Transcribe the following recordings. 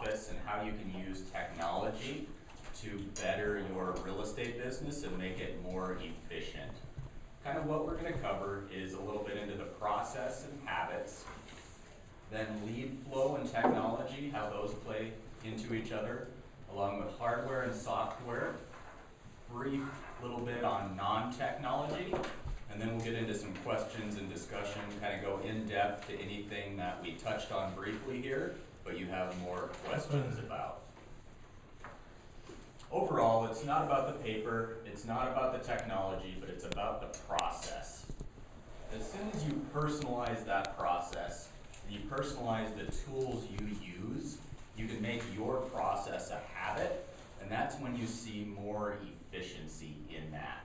office and how you can use technology to better your real estate business and make it more efficient. Kind of what we're going to cover is a little bit into the process and habits, then lead flow and technology, how those play into each other, along with hardware and software, brief little bit on non-technology, and then we'll get into some questions and discussion, kind of go in depth to anything that we touched on briefly here, but you have more questions about. Overall, it's not about the paper, it's not about the technology, but it's about the process. As soon as you personalize that process, and you personalize the tools you use, you can make your process a habit, and that's when you see more efficiency in that.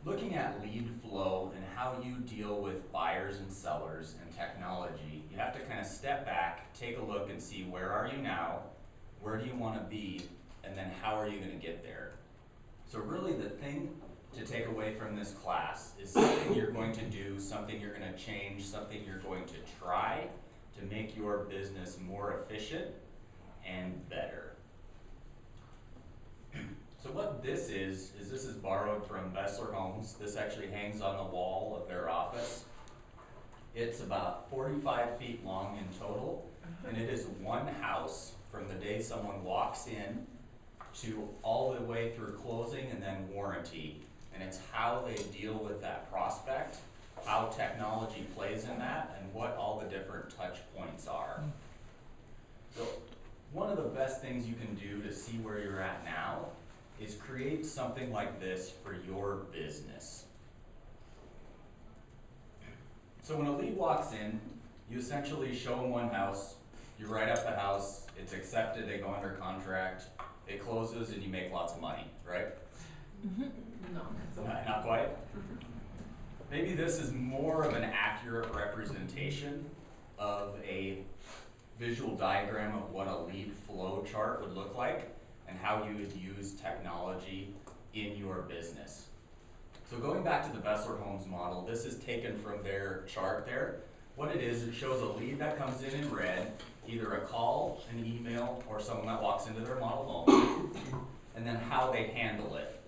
Looking at lead flow and how you deal with buyers and sellers and technology, you have to kind of step back, take a look and see where are you now, where do you want to be, and then how are you going to get there. So really the thing to take away from this class is something you're going to do, something you're going to change, something you're going to try to make your business more efficient and better. So what this is this is borrowed from Bessler Homes. This actually hangs on the wall of their office. It's about 45 feet long in total, and it is one house from the day someone walks in to all the way through closing and then warranty. And it's how they deal with that prospect, how technology plays in that, and what all the different touch points are. So one of the best things you can do to see where you're at now is create something like this for your business. So when a lead walks in, you essentially show them one house, you write up the house, it's accepted, they go under contract, it closes, and you make lots of money, right? No. Not quite? Maybe this is more of an accurate representation of a visual diagram of what a lead flow chart would look like and how you would use technology in your business. So going back to the Bessler Homes model, this is taken from their chart there. What it is, it shows a lead that comes in red, either a call, an email, or someone that walks into their model home, and then how they handle it.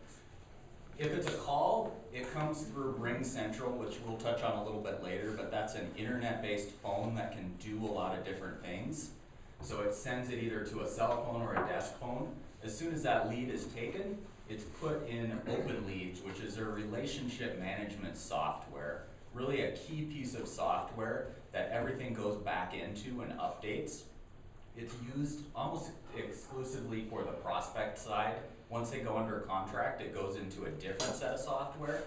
If it's a call, it comes through RingCentral, which we'll touch on a little bit later, but that's an internet-based phone that can do a lot of different things. So it sends it either to a cell phone or a desk phone. As soon as that lead is taken, it's put in OpenLeads, which is their relationship management software. Really a key piece of software that everything goes back into and updates. It's used almost exclusively for the prospect side. Once they go under contract, it goes into a different set of software.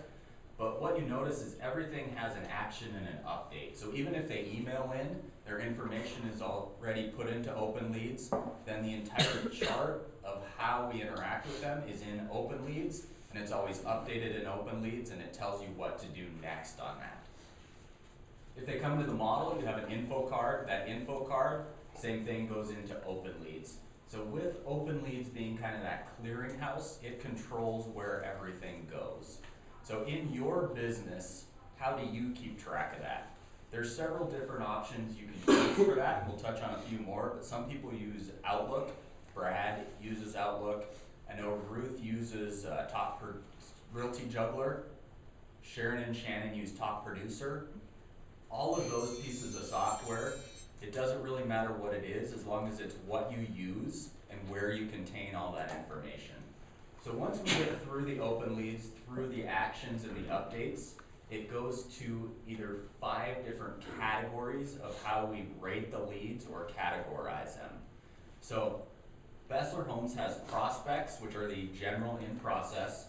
But what you notice is everything has an action and an update. So even if they email in, their information is already put into OpenLeads, then the entire chart of how we interact with them is in OpenLeads, and it's always updated in OpenLeads, and it tells you what to do next on that. If they come to the model, you have an info card. That info card, same thing, goes into OpenLeads. So with OpenLeads being kind of that clearinghouse, it controls where everything goes. So in your business, how do you keep track of that? There's several different options you can use for that. We'll touch on a few more, but some people use Outlook. Brad uses Outlook. I know Ruth uses Realty Juggler. Sharon and Shannon use Top Producer. All of those pieces of software, it doesn't really matter what it is as long as it's what you use and where you contain all that information. So once we get through the OpenLeads, through the actions and the updates, it goes to either 5 different categories of how we rate the leads or categorize them. So Bessler Homes has prospects, which are the general in process.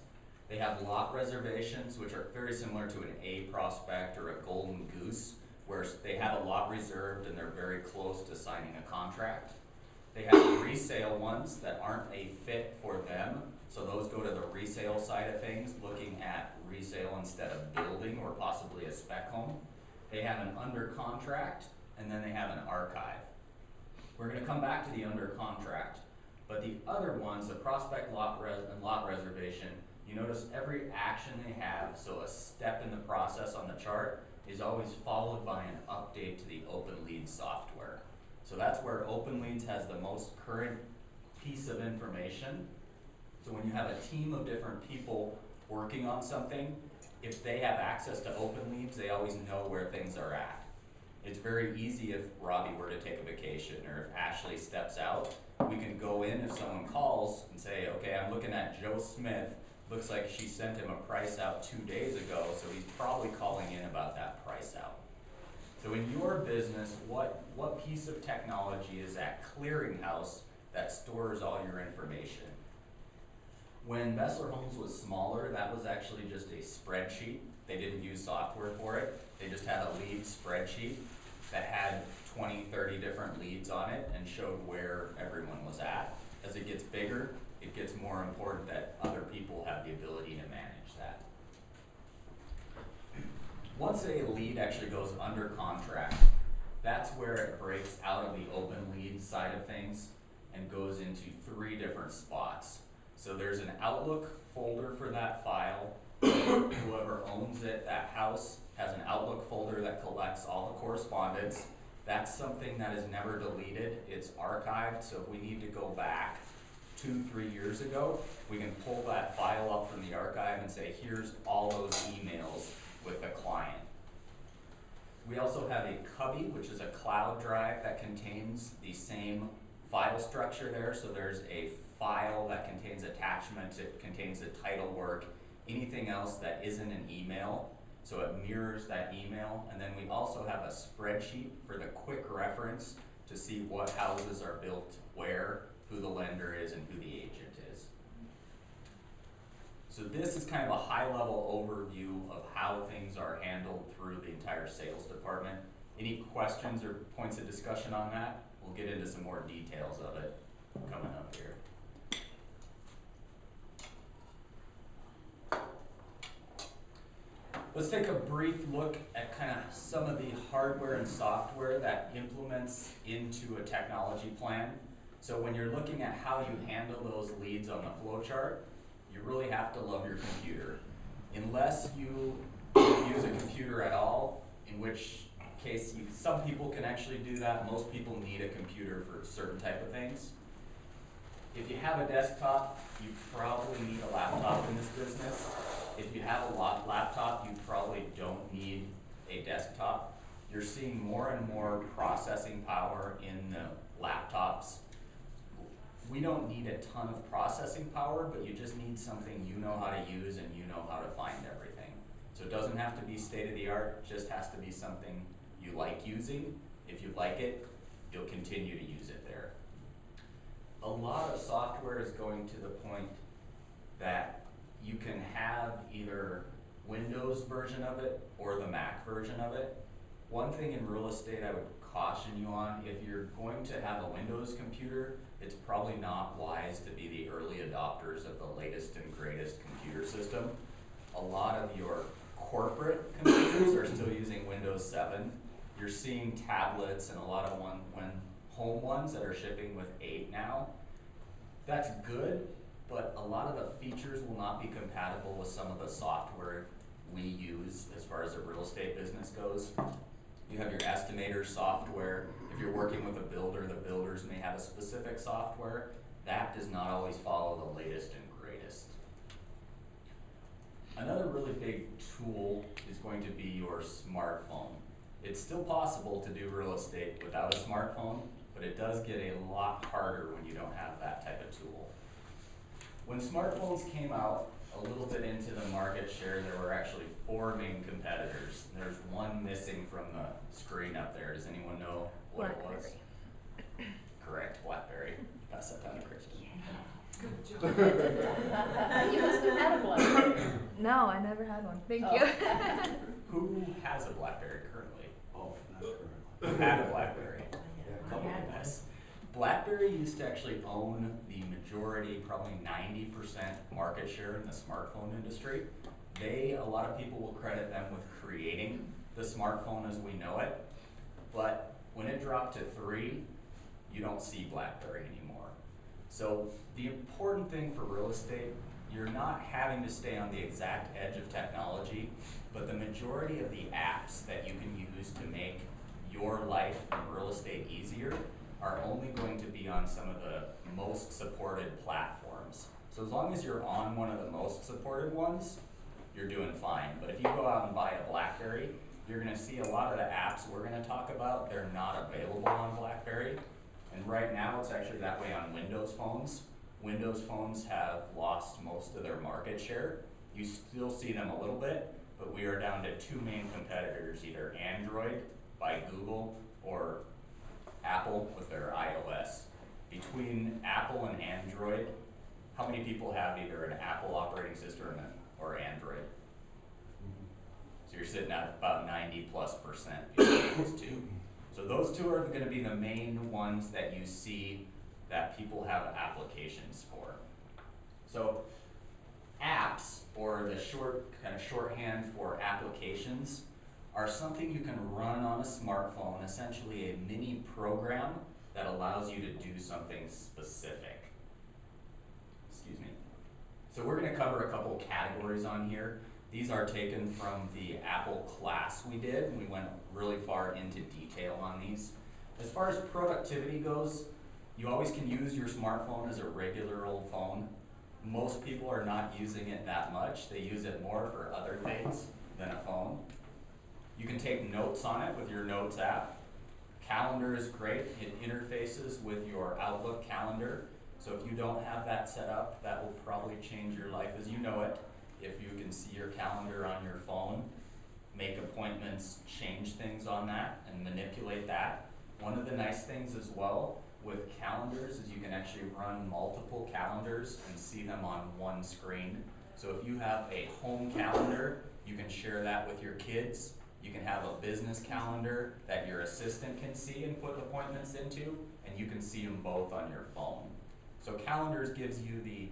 They have lot reservations, which are very similar to an A prospect or a golden goose, where they have a lot reserved and they're very close to signing a contract. They have resale ones that aren't a fit for them, so those go to the resale side of things, looking at resale instead of building or possibly a spec home. They have an under contract, and then they have an archive. We're going to come back to the under contract, but the other ones, the prospect lot and lot reservation, you notice every action they have, so a step in the process on the chart, is always followed by an update to the OpenLeads software. So that's where OpenLeads has the most current piece of information. So when you have a team of different people working on something, if they have access to OpenLeads, they always know where things are at. It's very easy if Robbie were to take a vacation or if Ashley steps out, we can go in if someone calls and say, okay, I'm looking at Joe Smith. Looks like she sent him a price out 2 days ago, so he's probably calling in about that price out. So in your business, what piece of technology is that clearinghouse that stores all your information? When Bessler Homes was smaller, that was actually just a spreadsheet. They didn't use software for it. They just had a lead spreadsheet that had 20, 30 different leads on it and showed where everyone was at. As it gets bigger, it gets more important that other people have the ability to manage that. Once a lead actually goes under contract, that's where it breaks out of the open lead side of things and goes into 3 different spots. So there's an Outlook folder for that file. Whoever owns it, that house, has an Outlook folder that collects all the correspondence. That's something that is never deleted. It's archived, so if we need to go back 2-3 years ago, we can pull that file up from the archive and say, here's all those emails with the client. We also have a Cubby, which is a cloud drive that contains the same file structure there. So there's a file that contains attachments, it contains the title work, anything else that isn't an email. So it mirrors that email. And then we also have a spreadsheet for the quick reference to see what houses are built where, who the lender is, and who the agent is. So this is kind of a high-level overview of how things are handled through the entire sales department. Any questions or points of discussion on that? We'll get into some more details of it coming up here. Let's take a brief look at kind of some of the hardware and software that implements into a technology plan. So when you're looking at how you handle those leads on the flow chart, you really have to love your computer. Unless you use a computer at all, in which case some people can actually do that. Most people need a computer for certain type of things. If you have a desktop, you probably need a laptop in this business. If you have a laptop, you probably don't need a desktop. You're seeing more and more processing power in the laptops. We don't need a ton of processing power, but you just need something you know how to use and you know how to find everything. So it doesn't have to be state of the art, it just has to be something you like using. If you like it, you'll continue to use it there. A lot of software is going to the point that you can have either Windows version of it or the Mac version of it. One thing in real estate I would caution you on, if you're going to have a Windows computer, it's probably not wise to be the early adopters of the latest and greatest computer system. A lot of your corporate computers are still using Windows 7. You're seeing tablets and a lot of home ones that are shipping with 8 now. That's good, but a lot of the features will not be compatible with some of the software we use as far as a real estate business goes. You have your estimator software. If you're working with a builder, the builders may have a specific software. That does not always follow the latest and greatest. Another really big tool is going to be your smartphone. It's still possible to do real estate without a smartphone, but it does get a lot harder when you don't have that type of tool. When smartphones came out, a little bit into the market share, there were actually 4 main competitors. There's one missing from the screen up there. Does anyone know what it was? Correct, BlackBerry. Pass that down to Kristen. Good job. You must have had a BlackBerry. No, I never had one. Thank Oh. you. Who has a BlackBerry currently? Oh, not currently. Who had a BlackBerry? I Couple had of one. us. BlackBerry used to actually own the majority, probably 90% market share in the smartphone industry. A lot of people will credit them with creating the smartphone as we know it, but when it dropped to 3, you don't see BlackBerry anymore. So the important thing for real estate, you're not having to stay on the exact edge of technology, but the majority of the apps that you can use to make your life in real estate easier are only going to be on some of the most supported platforms. So as long as you're on one of the most supported ones, you're doing fine. But if you go out and buy a BlackBerry, you're gonna see a lot of the apps we're gonna talk about, they're not available on BlackBerry. And right now, it's actually that way on Windows phones. Windows phones have lost most of their market share. You still see them a little bit, but we are down to two main competitors, either Android by Google or Apple with their iOS. Between Apple and Android, how many people have either an Apple operating system or Android? So you're sitting at about 90+% between those two. So those two are gonna be the main ones that you see that people have applications for. So apps, or the shorthand for applications, are something you can run on a smartphone, essentially a mini program that allows you to do something specific. Excuse me. So we're gonna cover a couple categories on here. These are taken from the Apple class we did. We went really far into detail on these. As far as productivity goes, you always can use your smartphone as a regular old phone. Most people are not using it that much. They use it more for other things than a phone. You can take notes on it with your Notes app. Calendar is great. It interfaces with your Outlook calendar. So if you don't have that set up, that will probably change your life as you know it. If you can see your calendar on your phone, make appointments, change things on that, and manipulate that. One of the nice things as well with calendars is you can actually run multiple calendars and see them on one screen. So if you have a home calendar, you can share that with your kids. You can have a business calendar that your assistant can see and put appointments into, and you can see them both on your phone. So calendars gives you the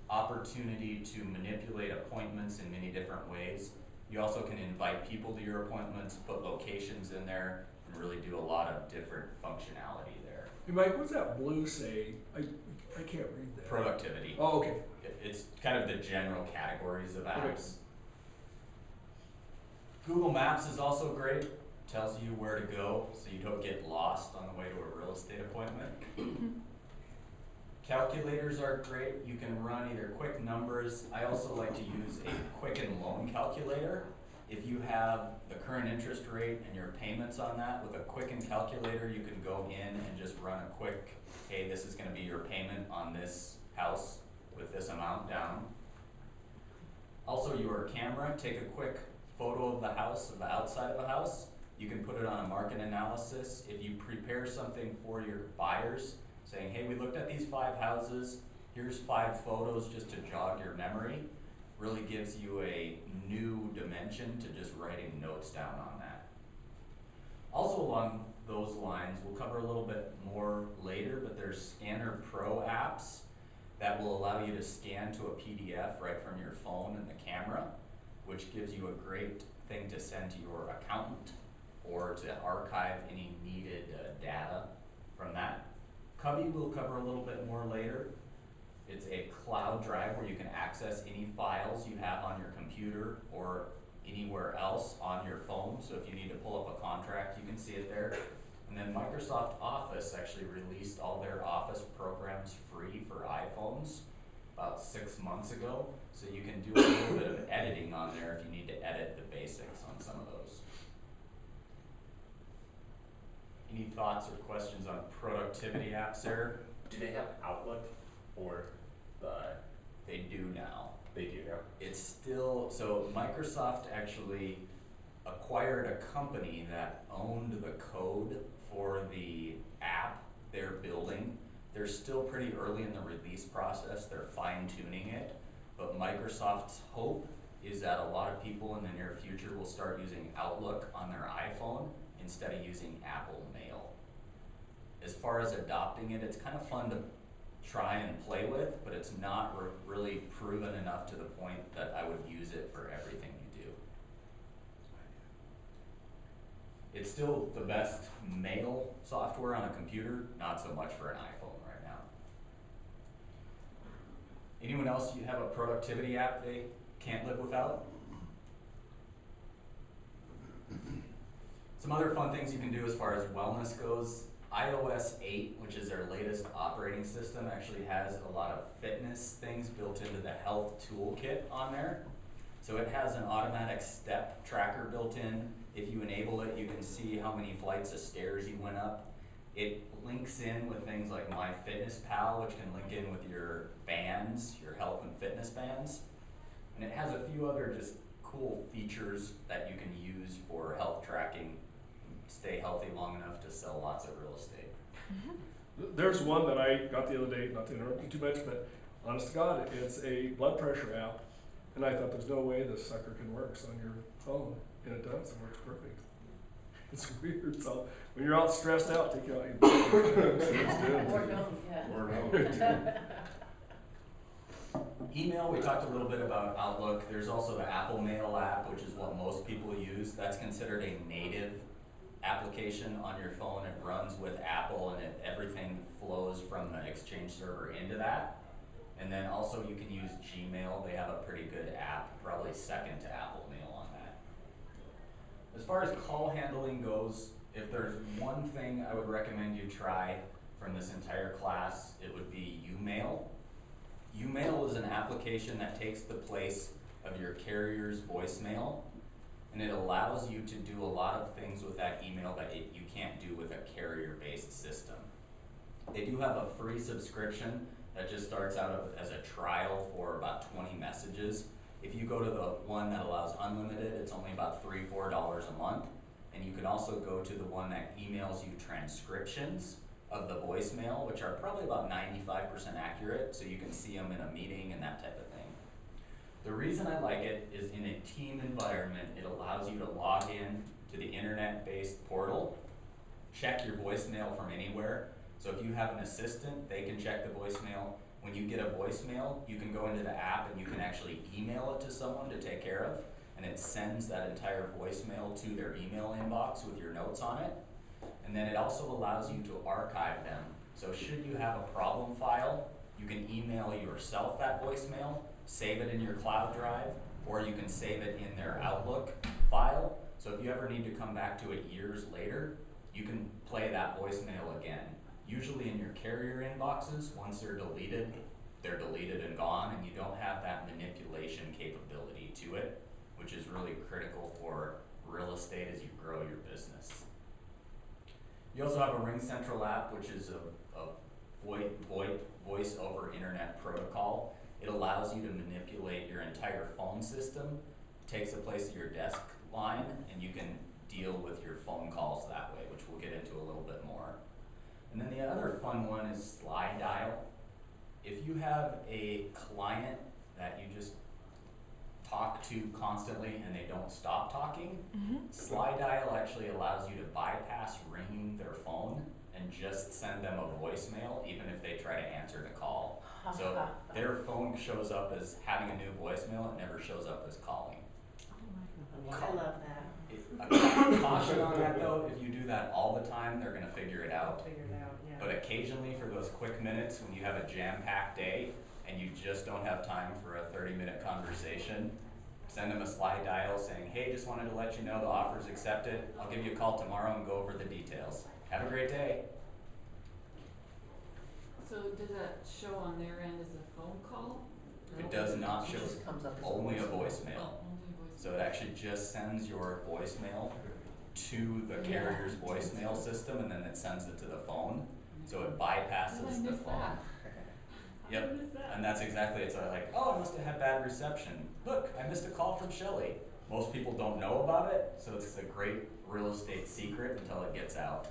opportunity to manipulate appointments in many different ways. You also can invite people to your appointments, put locations in there, and really do a lot of different functionality there. Hey Mike, what's that blue say? I can't read that. Productivity. Oh, okay. It's kind of the general categories of apps. Okay. Google Maps is also great. Tells you where to go so you don't get lost on the way to a real estate appointment. Calculators are great. You can run either quick numbers. I also like to use a Quicken Loan calculator. If you have the current interest rate and your payments on that, with a Quicken calculator, you can go in and just run a quick, hey, this is gonna be your payment on this house with this amount down. Also your camera, take a quick photo of the house, of the outside of a house. You can put it on a market analysis. If you prepare something for your buyers, saying, hey, we looked at these 5 houses, here's 5 photos just to jog your memory, really gives you a new dimension to just writing notes down on that. Also along those lines, we'll cover a little bit more later, but there's Scanner Pro apps that will allow you to scan to a PDF right from your phone and the camera, which gives you a great thing to send to your accountant or to archive any needed data from that. Cubby we'll cover a little bit more later. It's a cloud drive where you can access any files you have on your computer or anywhere else on your phone. So if you need to pull up a contract, you can see it there. And then Microsoft Office actually released all their Office programs free for iPhones about 6 months ago. So you can do a little bit of editing on there if you need to edit the basics on some of those. Any thoughts or questions on productivity apps there? Do they have Outlook or They do now. they do now? It's still, so Microsoft actually acquired a company that owned the code for the app they're building. They're still pretty early in the release process. They're fine tuning it. But Microsoft's hope is that a lot of people in the near future will start using Outlook on their iPhone instead of using Apple Mail. As far as adopting it, it's kind of fun to try and play with, but it's not really proven enough to the point that I would use it for everything you do. It's still the best mail software on a computer, not so much for an iPhone right now. Anyone else, you have a productivity app they can't live without? Some other fun things you can do as far as wellness goes. iOS 8, which is their latest operating system, actually has a lot of fitness things built into the health toolkit on there. So it has an automatic step tracker built in. If you enable it, you can see how many flights of stairs you went up. It links in with things like MyFitnessPal, which can link in with your bands, your health and fitness bands. And it has a few other just cool features that you can use for health tracking, stay healthy long enough to sell lots of real estate. There's one that I got the other day, not to interrupt you too much, but honest to God, it's a blood pressure app. And I thought, there's no way this sucker can work on your phone. And it does, it works perfect. It's weird, so when you're all stressed out, take out your blood pressure. Or don't, yeah. Or no. Email, we talked a little bit about Outlook. There's also the Apple Mail app, which is what most people use. That's considered a native application on your phone. It runs with Apple, and everything flows from the Exchange server into that. And then also you can use Gmail. They have a pretty good app, probably second to Apple Mail on that. As far as call handling goes, if there's one thing I would recommend you try from this entire class, it would be Umail. Umail is an application that takes the place of your carrier's voicemail, and it allows you to do a lot of things with that email that you can't do with a carrier-based system. They do have a free subscription that just starts out as a trial for about 20 messages. If you go to the one that allows unlimited, it's only about $3 or $4 a month. And you can also go to the one that emails you transcriptions of the voicemail, which are probably about 95% accurate, so you can see them in a meeting and that type of thing. The reason I like it is in a team environment, it allows you to log in to the internet-based portal, check your voicemail from anywhere. So if you have an assistant, they can check the voicemail. When you get a voicemail, you can go into the app and you can actually email it to someone to take care of, and it sends that entire voicemail to their email inbox with your notes on it. And then it also allows you to archive them. So should you have a problem file, you can email yourself that voicemail, save it in your cloud drive, or you can save it in their Outlook file. So if you ever need to come back to it years later, you can play that voicemail again. Usually in your carrier inboxes, once they're deleted and gone, and you don't have that manipulation capability to it, which is really critical for real estate as you grow your business. You also have a RingCentral app, which is a voice over internet protocol. It allows you to manipulate your entire phone system, takes the place of your desk line, and you can deal with your phone calls that way, which we'll get into a little bit more. And then the other fun one is SlideDial. If you have a client that you just talk to constantly and they don't stop talking, SlideDial actually allows you to bypass ringing their phone and just send them a voicemail even if they try to answer the call. So their phone shows up as having a new voicemail, it never shows up as calling. I love that. A caution on that though, if you do that all the time, they're gonna figure it out. Figure it out, yeah. But occasionally for those quick minutes when you have a jam-packed day and you just don't have time for a 30-minute conversation, send them a SlideDial saying, hey, just wanted to let you know the offer's accepted. I'll give you a call tomorrow and go over the details. Have a great day. So does that show on their end as a phone call? It does not show, just comes up as a only a voicemail. voicemail. Oh, only voice. So it actually just sends your voicemail to the carrier's voicemail system, and then it sends it to the phone. So it How bypasses did I the miss phone. that? Yep. How did I miss that? And that's exactly, it's like, oh, I must have had bad reception. Look, I missed a call from Shelley. Most people don't know about it, so it's a great real estate secret until it gets out.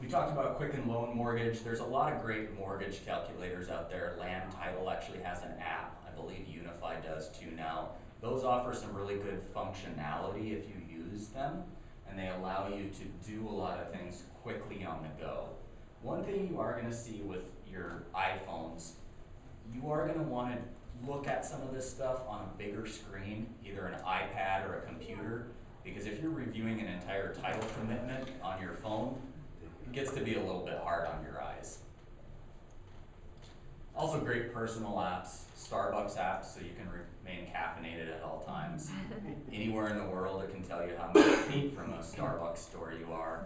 We talked about Quicken Loan Mortgage. There's a lot of great mortgage calculators out there. Land Title actually has an app. I believe Unify does too now. Those offer some really good functionality if you use them, and they allow you to do a lot of things quickly on the go. One thing you are gonna see with your iPhones, you are gonna wanna look at some of this stuff on a bigger screen, either an iPad or a computer, because if you're reviewing an entire title commitment on your phone, it gets to be a little bit hard on your eyes. Also great personal apps, Starbucks apps, so you can remain caffeinated at all times. Anywhere in the world, it can tell you how many feet from a Starbucks store you are.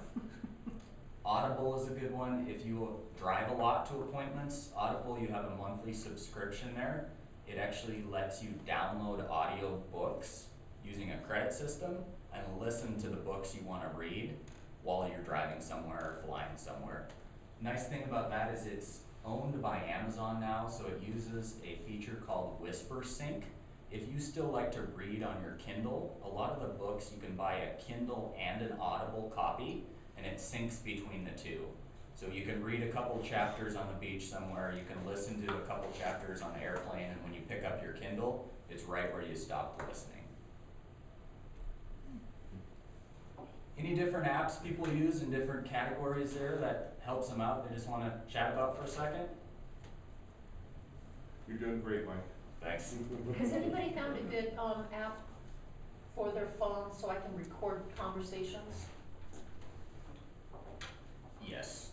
Audible is a good one. If you drive a lot to appointments, Audible, you have a monthly subscription there. It actually lets you download audio books using a credit system and listen to the books you want to read while you're driving somewhere or flying somewhere. Nice thing about that is it's owned by Amazon now, so it uses a feature called Whisper Sync. If you still like to read on your Kindle, a lot of the books you can buy a Kindle and an Audible copy, and it syncs between the two. So you can read a couple chapters on the beach somewhere, you can listen to a couple chapters on the airplane, and when you pick up your Kindle, it's right where you stopped listening. Any different apps people use in different categories there that helps them out, they just wanna chat about for a second? You're doing great, Mike. Thanks. Has anybody found a good, app for their phone so I can record conversations? Yes,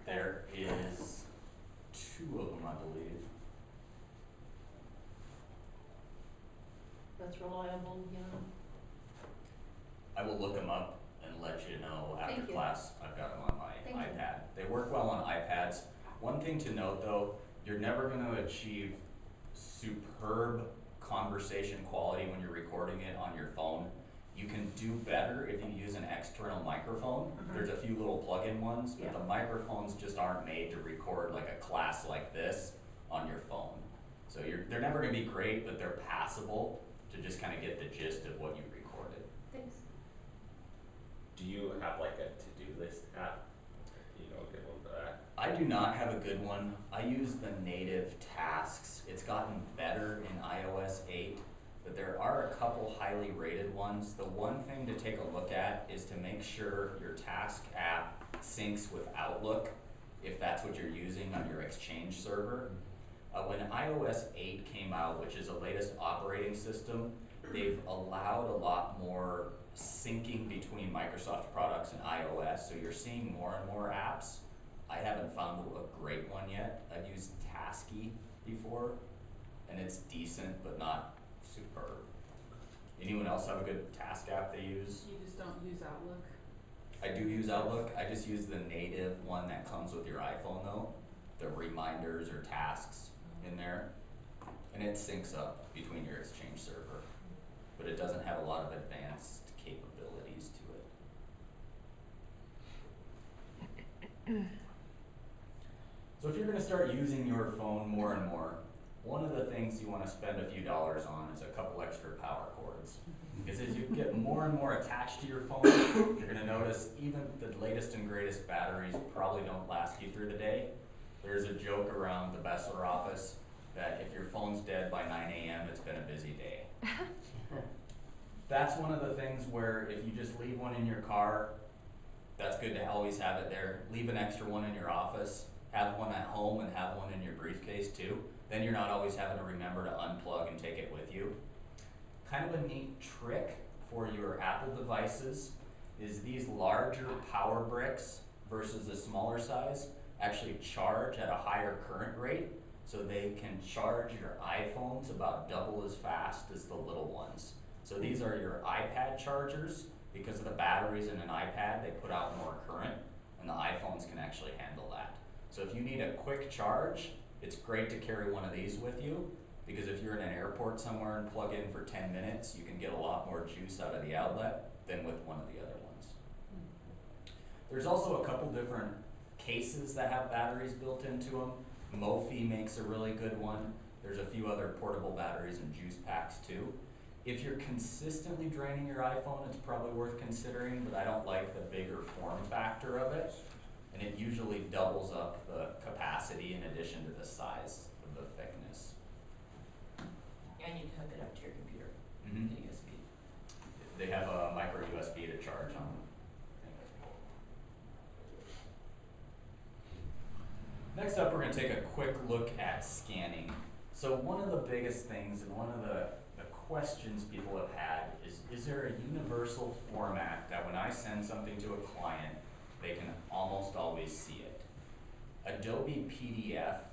there is 2 of them, I believe. That's reliable, you know? I will look them up and let you know after Thank you. class. I've got them on my Thank you. iPad. They work well on iPads. One thing to note though, you're never gonna achieve superb conversation quality when you're recording it on your phone. You can do better if you use an external microphone. There's a few little plug-in ones, but Yeah. the microphones just aren't made to record like a class like this on your phone. So they're never gonna be great, but they're passable to just kind of get the gist of what you recorded. Thanks. Do you have like a to-do list app? You know, a good one for that? I do not have a good one. I use the native tasks. It's gotten better in iOS 8, but there are a couple highly rated ones. The one thing to take a look at is to make sure your task app syncs with Outlook, if that's what you're using on your Exchange server. When iOS 8 came out, which is the latest operating system, they've allowed a lot more syncing between Microsoft products and iOS, so you're seeing more and more apps. I haven't found a great one yet. I've used Tasky before, and it's decent, but not superb. Anyone else have a good task app they use? You just don't use Outlook? I do use Outlook. I just use the native one that comes with your iPhone though, the reminders or tasks in there, and it syncs up between your Exchange server, but it doesn't have a lot of advanced capabilities to it. So if you're gonna start using your phone more and more, one of the things you wanna spend a few dollars on is a couple extra power cords. Because as you get more and more attached to your phone, you're gonna notice even the latest and greatest batteries probably don't last you through the day. There's a joke around the Bessler office that if your phone's dead by 9 a.m., it's been a busy day. That's one of the things where if you just leave one in your car, that's good to always have it there. Leave an extra one in your office, have one at home and have one in your briefcase too. Then you're not always having to remember to unplug and take it with you. Kind of a neat trick for your Apple devices is these larger power bricks versus the smaller size actually charge at a higher current rate, so they can charge your iPhones about double as fast as the little ones. So these are your iPad chargers. Because of the batteries in an iPad, they put out more current, and the iPhones can actually handle that. So if you need a quick charge, it's great to carry one of these with you, because if you're in an airport somewhere and plug in for 10 minutes, you can get a lot more juice out of the outlet than with one of the other ones. There's also a couple different cases that have batteries built into them. Mophie makes a really good one. There's a few other portable batteries and juice packs too. If you're consistently draining your iPhone, it's probably worth considering, but I don't like the bigger form factor of it. And it usually doubles up the capacity in addition to the size of the thickness. And you can hook it up to your computer, Mhm. the USB. They have a micro USB to charge on. Next up, we're going to take a quick look at scanning. So one of the biggest things and one of the questions people have had is there a universal format that when I send something to a client, they can almost always see it? Adobe PDF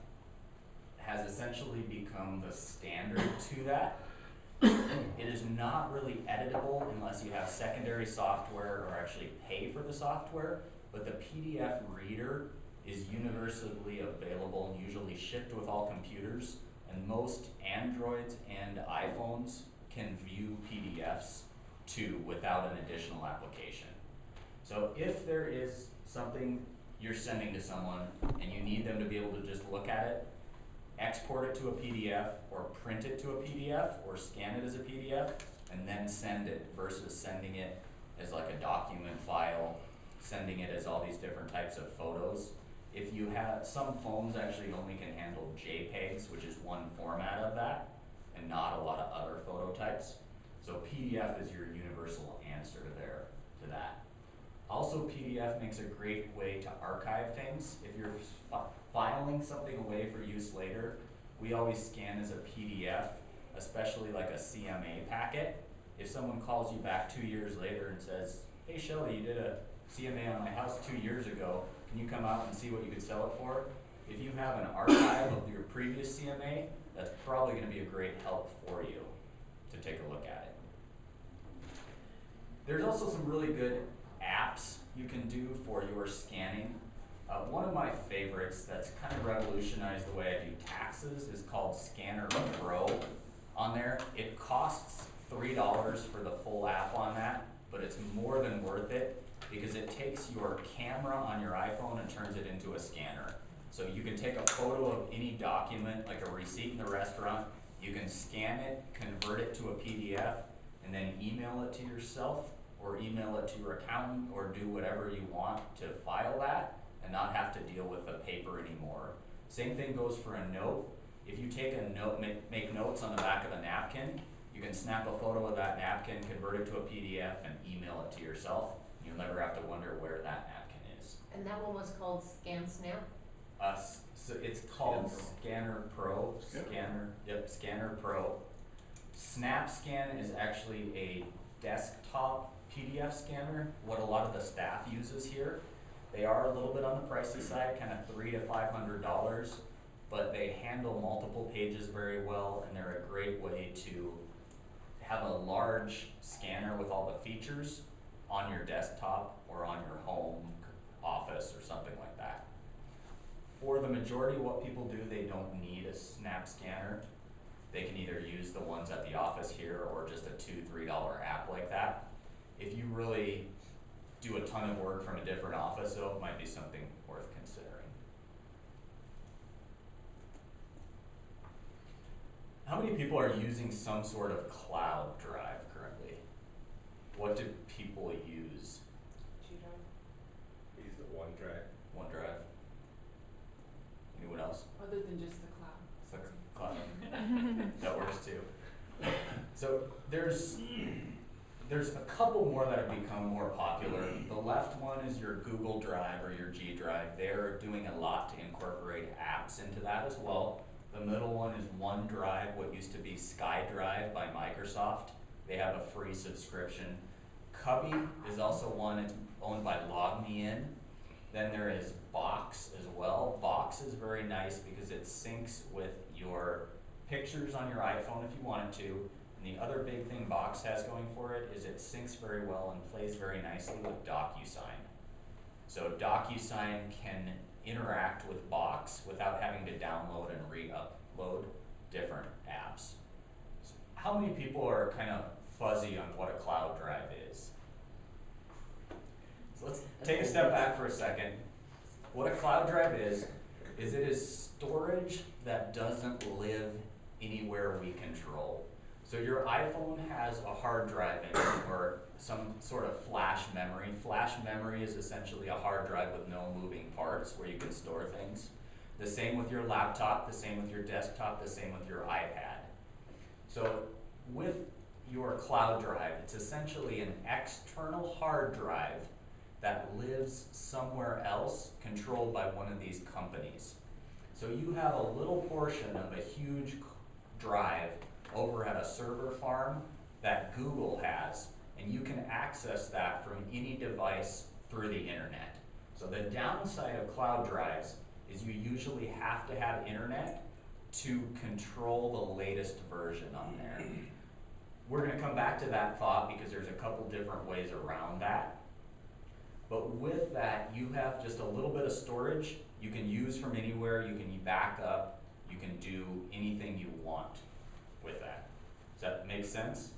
has essentially become the standard to that. It is not really editable unless you have secondary software or actually pay for the software, but the PDF reader is universally available and usually shipped with all computers, and most Androids and iPhones can view PDFs too without an additional application. So if there is something you're sending to someone and you need them to be able to just look at it, export it to a PDF or print it to a PDF or scan it as a PDF and then send it versus sending it as like a document file, sending it as all these different types of photos. If you have, some phones actually only can handle JPEGs, which is one format of that, and not a lot of other photo types. So PDF is your universal answer there to that. Also, PDF makes a great way to archive things. If you're filing something away for use later, we always scan as a PDF, especially like a CMA packet. If someone calls you back 2 years later and says, hey Shelley, you did a CMA on my house 2 years ago, can you come out and see what you could sell it for? If you have an archive of your previous CMA, that's probably gonna be a great help for you to take a look at it. There's also some really good apps you can do for your scanning. One of my favorites that's kind of revolutionized the way I do taxes is called Scanner Pro on there. It costs $3 for the full app on that, but it's more than worth it because it takes your camera on your iPhone and turns it into a scanner. So you can take a photo of any document, like a receipt in the restaurant, you can scan it, convert it to a PDF, and then email it to yourself or email it to your accountant or do whatever you want to file that and not have to deal with the paper anymore. Same thing goes for a note. If you take a note, make notes on the back of a napkin, you can snap a photo of that napkin, convert it to a PDF, and email it to yourself. You'll never have to wonder where that napkin is. And that one was called ScanSnap? So it's called Scanner Pro. Yep. Scanner Pro. SnapScan is actually a desktop PDF scanner, what a lot of the staff uses here. They are a little bit on the pricey side, kind of $300 to $500, but they handle multiple pages very well, and they're a great way to have a large scanner with all the features on your desktop or on your home office or something like that. For the majority of what people do, they don't need a Snap scanner. They can either use the ones at the office here or just a $2 to $3 app like that. If you really do a ton of work from a different office, though, it might be something worth considering. How many people are using some sort of cloud drive currently? What do people use? Use the OneDrive. OneDrive? Anyone else? Other than just the cloud. It's like cloud. That works too. So there's a couple more that have become more popular. The left one is your Google Drive or your G Drive. They're doing a lot to incorporate apps into that as well. The middle one is OneDrive, what used to be SkyDrive by Microsoft. They have a free subscription. Cubby is also one, it's owned by LogMeIn. Then there is Box as well. Box is very nice because it syncs with your pictures on your iPhone if you wanted to. And the other big thing Box has going for it is it syncs very well and plays very nicely with DocuSign. So DocuSign can interact with Box without having to download and re-upload different apps. So how many people are kind of fuzzy on what a cloud drive is? So let's take a step back for a second. What a cloud drive is it is storage that doesn't live anywhere we control. So your iPhone has a hard drive in it or some sort of flash memory. Flash memory is essentially a hard drive with no moving parts where you can store things. The same with your laptop, the same with your desktop, the same with your iPad. So with your cloud drive, it's essentially an external hard drive that lives somewhere else controlled by one of these companies. So you have a little portion of a huge drive over at a server farm that Google has, and you can access that from any device through the internet. So the downside of cloud drives is you usually have to have internet to control the latest version on there. We're gonna come back to that thought because there's a couple different ways around that. But with that, you have just a little bit of storage you can use from anywhere, you can back up, you can do anything you want with that. Does that make sense?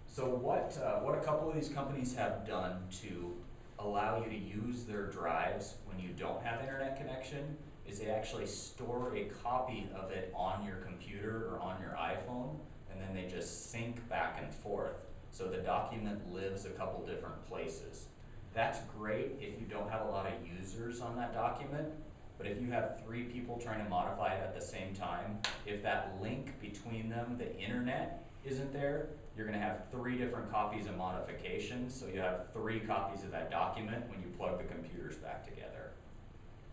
So what a couple of these companies have done to allow you to use their drives when you don't have internet connection is they actually store a copy of it on your computer or on your iPhone, and then they just sync back and forth. So the document lives a couple different places. That's great if you don't have a lot of users on that document, but if you have 3 people trying to modify it at the same time, if that link between them, the internet, isn't there, you're gonna have 3 different copies of modifications, so you have 3 copies of that document when you plug the computers back together.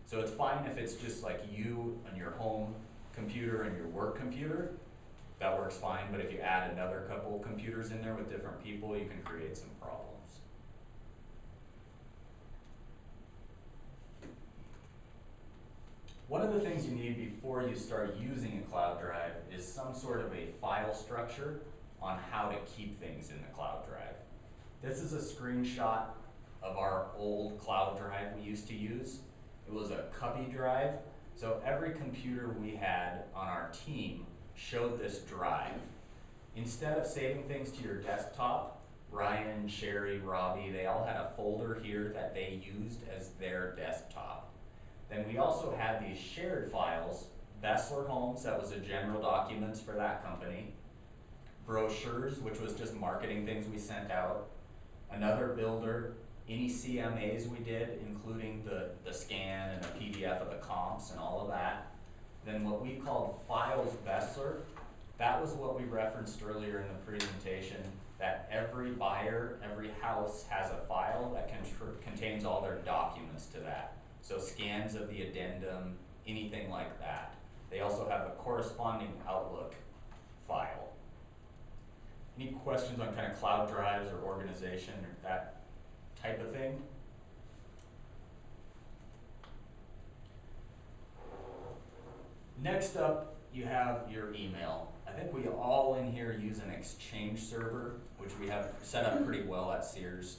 So it's fine if it's just like you and your home computer and your work computer, that works fine, but if you add another couple computers in there with different people, you can create some problems. One of the things you need before you start using a cloud drive is some sort of a file structure on how to keep things in the cloud drive. This is a screenshot of our old cloud drive we used to use. It was a cubby drive, so every computer we had on our team showed this drive. Instead of saving things to your desktop, Ryan, Sherry, Robbie, they all had a folder here that they used as their desktop. Then we also had these shared files, Bessler Homes, that was the general documents for that company, brochures, which was just marketing things we sent out, another builder, any CMAs we did, including the scan and a PDF of the comps and all of that. Then what we called Files Bessler, that was what we referenced earlier in the presentation, that every buyer, every house has a file that contains all their documents to that. So scans of the addendum, anything like that. They also have a corresponding Outlook file. Any questions on kind of cloud drives or organization or that type of thing? Next up, you have your email. I think we all in here use an Exchange server, which we have set up pretty well at Sears.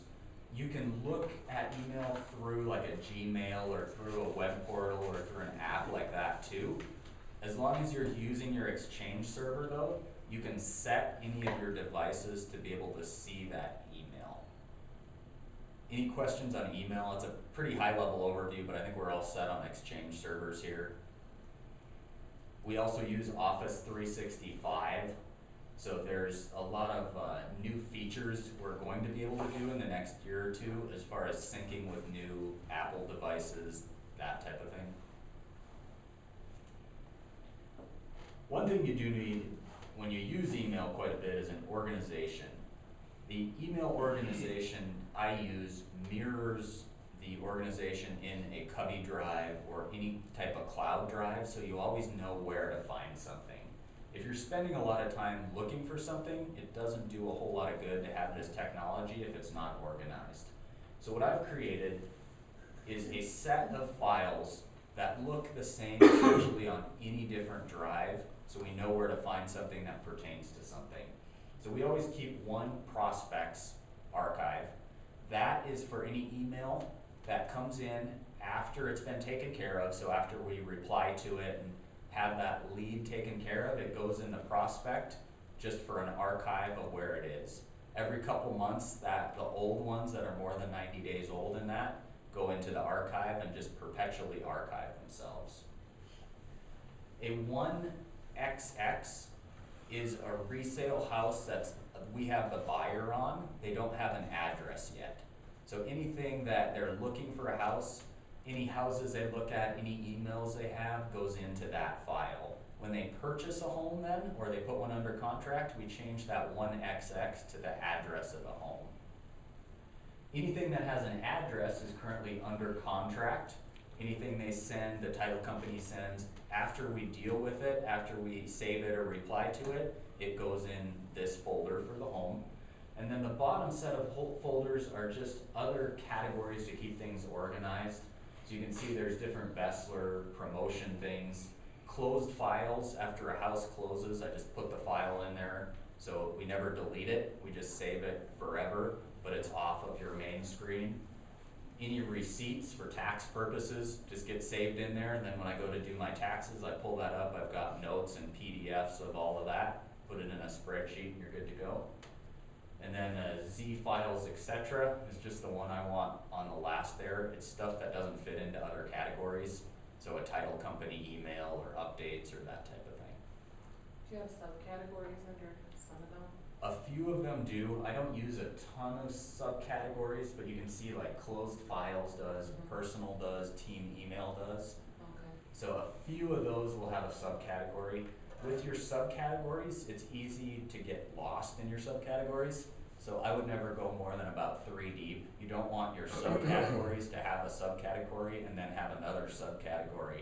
You can look at email through like a Gmail or through a web portal or through an app like that too. As long as you're using your Exchange server though, you can set any of your devices to be able to see that email. Any questions on email? It's a pretty high level overview, but I think we're all set on Exchange servers here. We also use Office 365. So there's a lot of new features we're going to be able to do in the next year or two as far as syncing with new Apple devices, that type of thing. One thing you do need when you use email quite a bit is an organization. The email organization I use mirrors the organization in a cubby drive or any type of cloud drive, so you always know where to find something. If you're spending a lot of time looking for something, it doesn't do a whole lot of good to have this technology if it's not organized. So what I've created is a set of files that look the same essentially on any different drive, so we know where to find something that pertains to something. So we always keep one prospects archive. That is for any email that comes in after it's been taken care of, so after we reply to it and have that lead taken care of, it goes in the prospect just for an archive of where it is. Every couple months, that the old ones that are more than 90 days old in that go into the archive and just perpetually archive themselves. A 1XX is a resale house that we have the buyer on. They don't have an address yet. So anything that they're looking for a house, any houses they look at, any emails they have goes into that file. When they purchase a home then, or they put one under contract, we change that 1XX to the address of the home. Anything that has an address is currently under contract. Anything they send, the title company sends, after we deal with it, after we save it or reply to it, it goes in this folder for the home. And then the bottom set of folders are just other categories to keep things organized. So you can see there's different Bessler promotion things, closed files, after a house closes, I just put the file in there, so we never delete it, we just save it forever, but it's off of your main screen. Any receipts for tax purposes just get saved in there, and then when I go to do my taxes, I pull that up, I've got notes and PDFs of all of that, put it in a spreadsheet, and you're good to go. And then Z files, etc. is just the one I want on the last there. It's stuff that doesn't fit into other categories, so a title company email or updates or that type of thing. Do you have subcategories under some of them? A few of them do. I don't use a ton of subcategories, but you can see like closed files does, personal does, team email does. Okay. So a few of those will have a subcategory. With your subcategories, it's easy to get lost in your subcategories. So I would never go more than about 3 deep. You don't want your subcategories to have a subcategory and then have another subcategory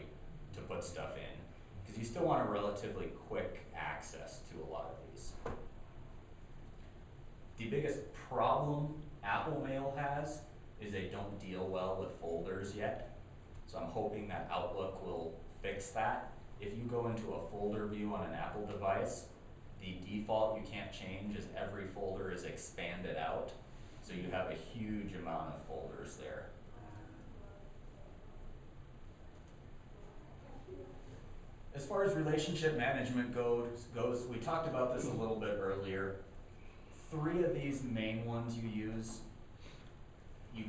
to put stuff in. Because you still want a relatively quick access to a lot of these. The biggest problem Apple Mail has is they don't deal well with folders yet. So I'm hoping that Outlook will fix that. If you go into a folder view on an Apple device, the default you can't change is every folder is expanded out. So you have a huge amount of folders there. As far as relationship management goes, we talked about this a little bit earlier. 3 of these main ones you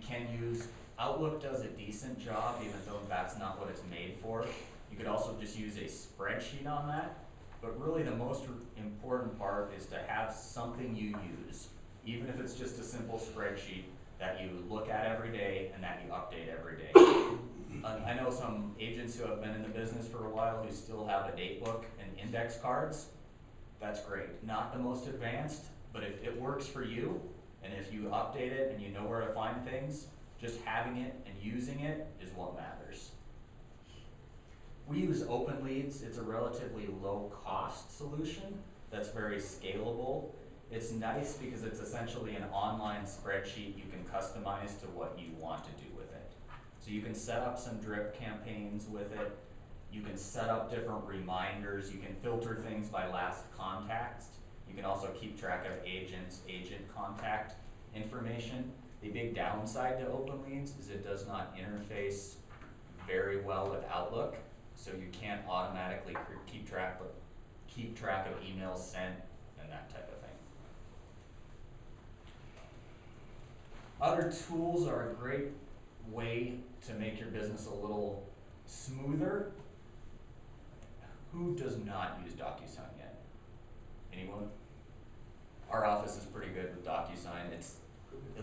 can use. Outlook does a decent job, even though that's not what it's made for. You could also just use a spreadsheet on that, but really the most important part is to have something you use, even if it's just a simple spreadsheet that you look at every day and that you update every day. I know some agents who have been in the business for a while who still have a date book and index cards. That's great. Not the most advanced, but if it works for you, and if you update it and you know where to find things, just having it and using it is what matters. We use OpenLeads. It's a relatively low cost solution that's very scalable. It's nice because it's essentially an online spreadsheet you can customize to what you want to do with it. So you can set up some drip campaigns with it. You can set up different reminders. You can filter things by last contacts. You can also keep track of agent contact information. The big downside to OpenLeads is it does not interface very well with Outlook. So you can't automatically keep track of emails sent and that type of thing. Other tools are a great way to make your business a little smoother. Who does not use DocuSign yet? Anyone? Our office is pretty good with DocuSign. It's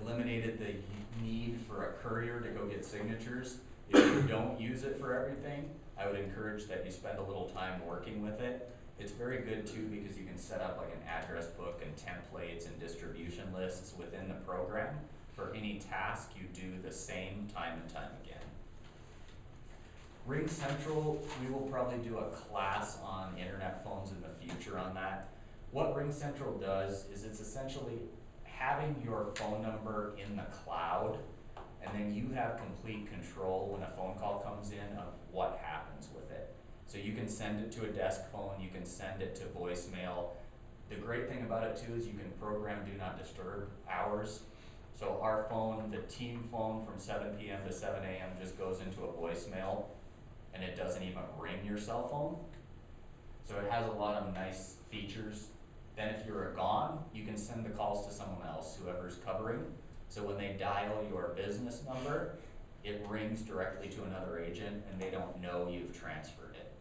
eliminated the need for a courier to go get signatures. If you don't use it for everything, I would encourage that you spend a little time working with it. It's very good too because you can set up like an address book and templates and distribution lists within the program. For any task, you do the same time and time again. RingCentral, we will probably do a class on internet phones in the future on that. What RingCentral does is it's essentially having your phone number in the cloud, and then you have complete control when a phone call comes in of what happens with it. So you can send it to a desk phone, you can send it to voicemail. The great thing about it too is you can program do not disturb hours. So our phone, the team phone from 7 p.m. to 7 a.m. just goes into a voicemail and it doesn't even ring your cell phone. So it has a lot of nice features. Then if you're gone, you can send the calls to someone else, whoever's covering. So when they dial your business number, it rings directly to another agent and they don't know you've transferred it.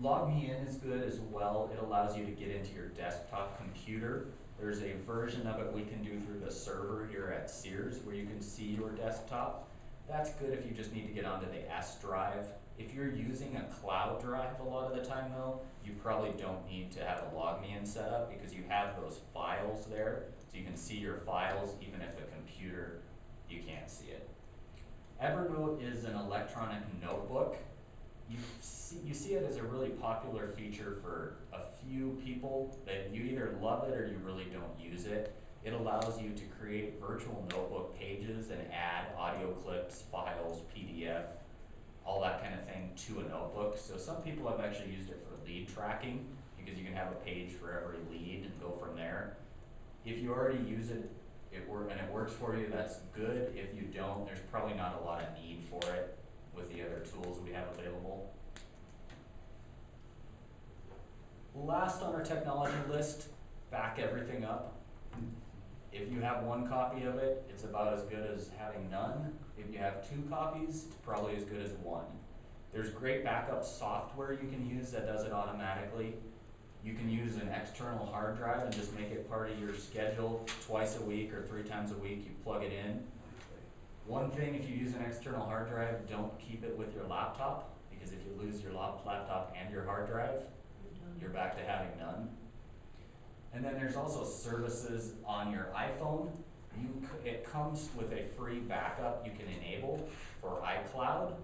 LogMeIn is good as well. It allows you to get into your desktop computer. There's a version of it we can do through the server here at Sears where you can see your desktop. That's good if you just need to get onto the S drive. If you're using a cloud drive a lot of the time though, you probably don't need to have a LogMeIn set up because you have those files there. So you can see your files even if the computer, you can't see it. Evernote is an electronic notebook. You see it as a really popular feature for a few people that you either love it or you really don't use it. It allows you to create virtual notebook pages and add audio clips, files, PDF, all that kind of thing to a notebook. So some people have actually used it for lead tracking, because you can have a page for every lead and go from there. If you already use it, and it works for you, that's good. If you don't, there's probably not a lot of need for it with the other tools we have available. Last on our technology list, back everything up. If you have one copy of it, it's about as good as having none. If you have 2 copies, it's probably as good as 1. There's great backup software you can use that does it automatically. You can use an external hard drive and just make it part of your schedule. Twice a week or 3 times a week, you plug it in. One thing, if you use an external hard drive, don't keep it with your laptop, because if you lose your laptop and your hard drive, you're back to having none. And then there's also services on your iPhone. It comes with a free backup you can enable for iCloud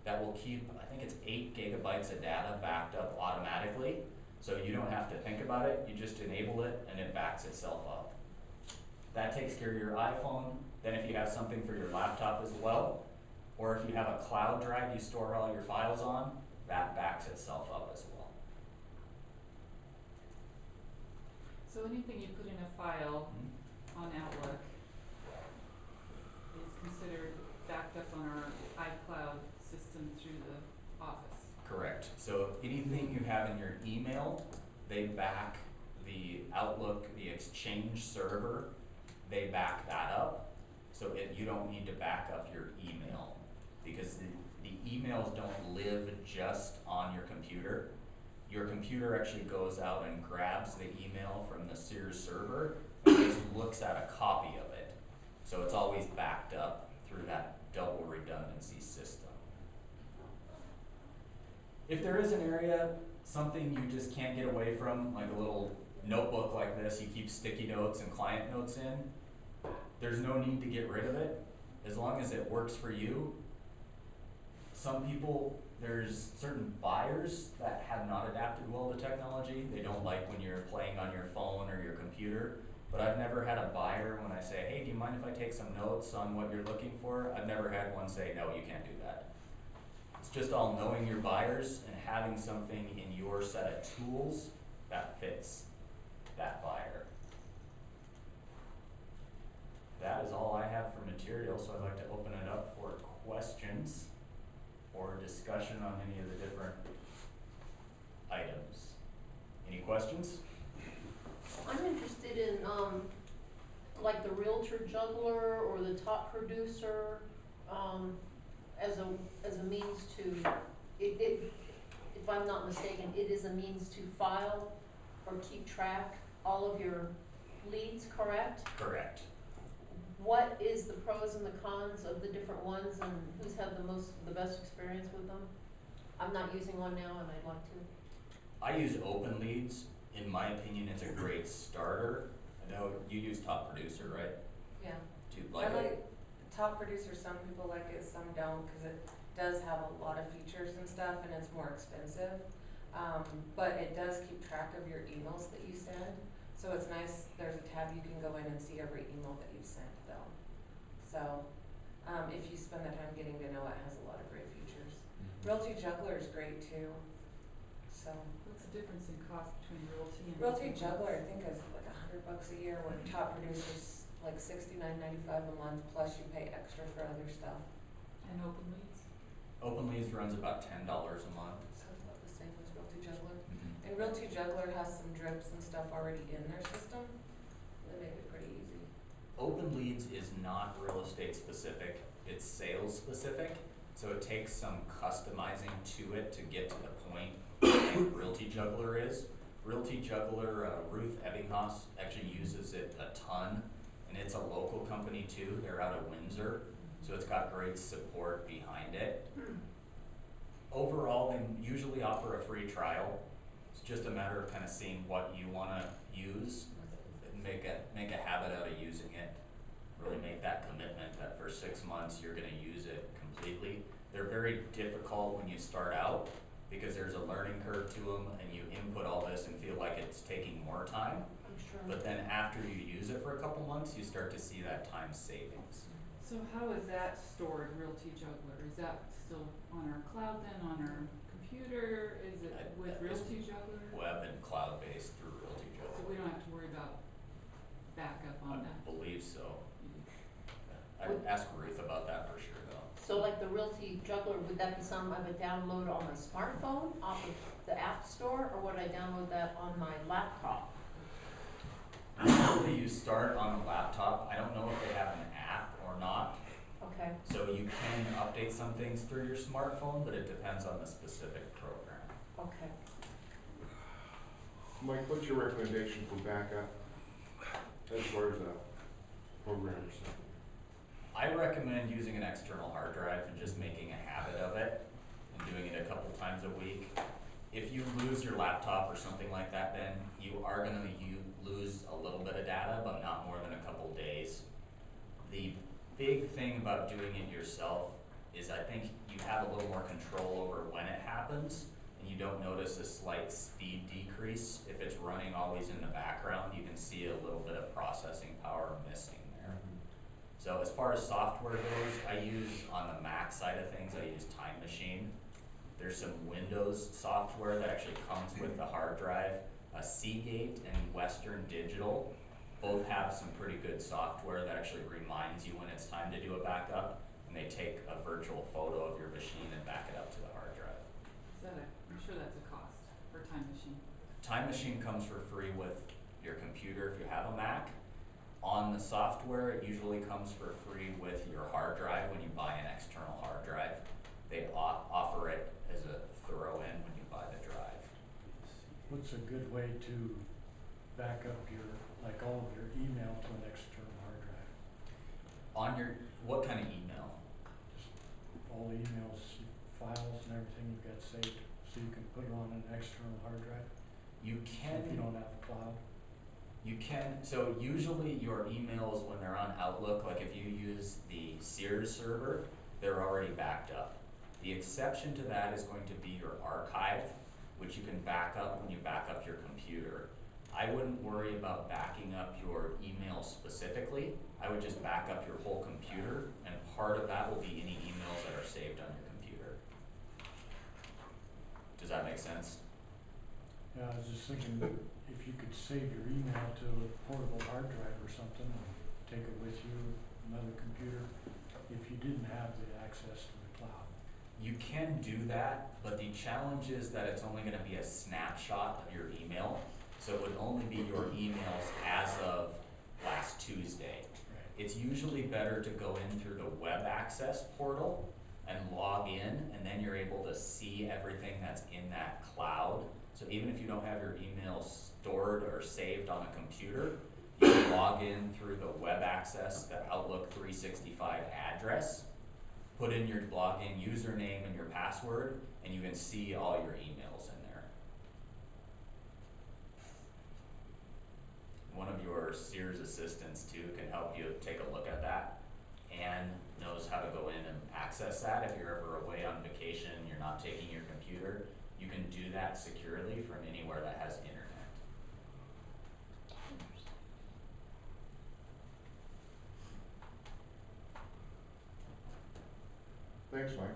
that will keep, I think it's 8 gigabytes of data backed up automatically. So you don't have to think about it, you just enable it and it backs itself up. That takes care of your iPhone. Then if you have something for your laptop as well, or if you have a cloud drive you store all your files on, that backs itself up as well. So anything you put in a file on Outlook is considered backed up on our iCloud system through the office. Correct. So anything you have in your email, they back the Outlook, the Exchange server, they back that up. So you don't need to back up your email, because the emails don't live just on your computer. Your computer actually goes out and grabs the email from the Sears server and just looks at a copy of it. So it's always backed up through that double redundancy system. If there is an area, something you just can't get away from, like a little notebook like this, you keep sticky notes and client notes in, there's no need to get rid of it, as long as it works for you. Some people, there's certain buyers that have not adapted well to technology. They don't like when you're playing on your phone or your computer. But I've never had a buyer, when I say, hey, do you mind if I take some notes on what you're looking for? I've never had one say, no, you can't do that. It's just all knowing your buyers and having something in your set of tools that fits that buyer. That is all I have for material, so I'd like to open it up for questions or discussion on any of the different items. Any questions? I'm interested in, like the Realtor Juggler or the Top Producer, as a means to, if I'm not mistaken, it is a means to file or keep track all of your leads, correct? Correct. What is the pros and the cons of the different ones, and who's had the best experience with them? I'm not using one now and I'd like to. I use Open Leads. In my opinion, it's a great starter. I know you use Top Producer, right? Yeah, To I like Top Producer. Some people like it, some don't, because it does have a lot of features and stuff, and it's more expensive. But it does keep track of your emails that you send. So it's nice, there's a tab you can go in and see every email that you've sent though. So, if you spend the time getting to know it, has a lot of great features. Realty Juggler is great too. So, What's the difference in cost between Realty and? Realty Juggler I think is like $100 a year, where Top Producer's like $69.95 a month, plus you pay extra for other stuff. And Open Leads? Open Leads runs about $10 a month. So it's about the same as Realty Juggler. And Realty Juggler has some drips and stuff already in their system. They make it pretty easy. Open Leads is not real estate specific, it's sales specific. So it takes some customizing to it to get to the point that Realty Juggler is. Realty Juggler, Ruth Ebbinghaus actually uses it a ton, and it's a local company too. They're out of Windsor, so it's got great support behind it. Overall, they usually offer a free trial. It's just a matter of kind of seeing what you want to use and make a habit out of using it. Really make that commitment that for 6 months you're going to use it completely. They're very difficult when you start out because there's a learning curve to them, and you input all this and feel like it's taking more time. I'm sure. But then after you use it for a couple months, you start to see that time savings. So how is that stored, Realty Juggler? Is that still on our cloud then, on our computer? Is it with It's Realty Juggler? Web and cloud-based through Realty So Juggler. we don't have to worry about backup on I that? believe so. I'd ask Ruth about that for sure though. So like the Realty Juggler, would that be something I would download on my smartphone off of the App Store, or would I download that on my laptop? Usually you start on a laptop. I don't know if they have an app or not. Okay, So you can update some things through your smartphone, but it depends on the specific program. okay. Mike, what's your recommendation for backup as far as a program or something? I recommend using an external hard drive and just making a habit of it and doing it a couple times a week. If you lose your laptop or something like that, then you are gonna lose a little bit of data, but not more than a couple days. The big thing about doing it yourself is I think you have a little more control over when it happens, and you don't notice a slight speed decrease. If it's running always in the background, you can see a little bit of processing power missing there. So as far as software goes, I use, on the Mac side of things, I use Time Machine. There's some Windows software that actually comes with the hard drive. Seagate and Western Digital both have some pretty good software that actually reminds you when it's time to do a backup, and they take a virtual photo of your machine and back it up to the hard drive. Is that I'm sure that's a cost for Time Machine. Time Machine comes for free with your computer if you have a Mac. On the software, it usually comes for free with your hard drive when you buy an external hard drive. They offer it as a throw-in when you buy the drive. What's a good way to back up your, like all of your email to an external hard drive? On your, what kind of email? Just all the emails, files and everything you've got saved, so you can put it on an external hard drive? You So can. if you don't have a cloud? You can, so usually your emails when they're on Outlook, like if you use the Sears server, they're already backed up. The exception to that is going to be your archive, which you can back up when you back up your computer. I wouldn't worry about backing up your email specifically. I would just back up your whole computer, and part of that will be any emails that are saved on your computer. Does that make sense? Yeah, I was just thinking that if you could save your email to a portable hard drive or something, and take it with you, another computer, if you didn't have the access to the cloud. You can do that, but the challenge is that it's only gonna be a snapshot of your email. So it would only be your emails as of last Tuesday. Right. It's usually better to go in through the web access portal and log in, and then you're able to see everything that's in that cloud. So even if you don't have your email stored or saved on a computer, you can log in through the web access, the Outlook 365 address, put in your login username and your password, and you can see all your emails in there. One of your Sears assistants too can help you take a look at that. Anne knows how to go in and access that. If you're ever away on vacation, you're not taking your computer, you can do that securely from anywhere that has internet. Thanks, Mike.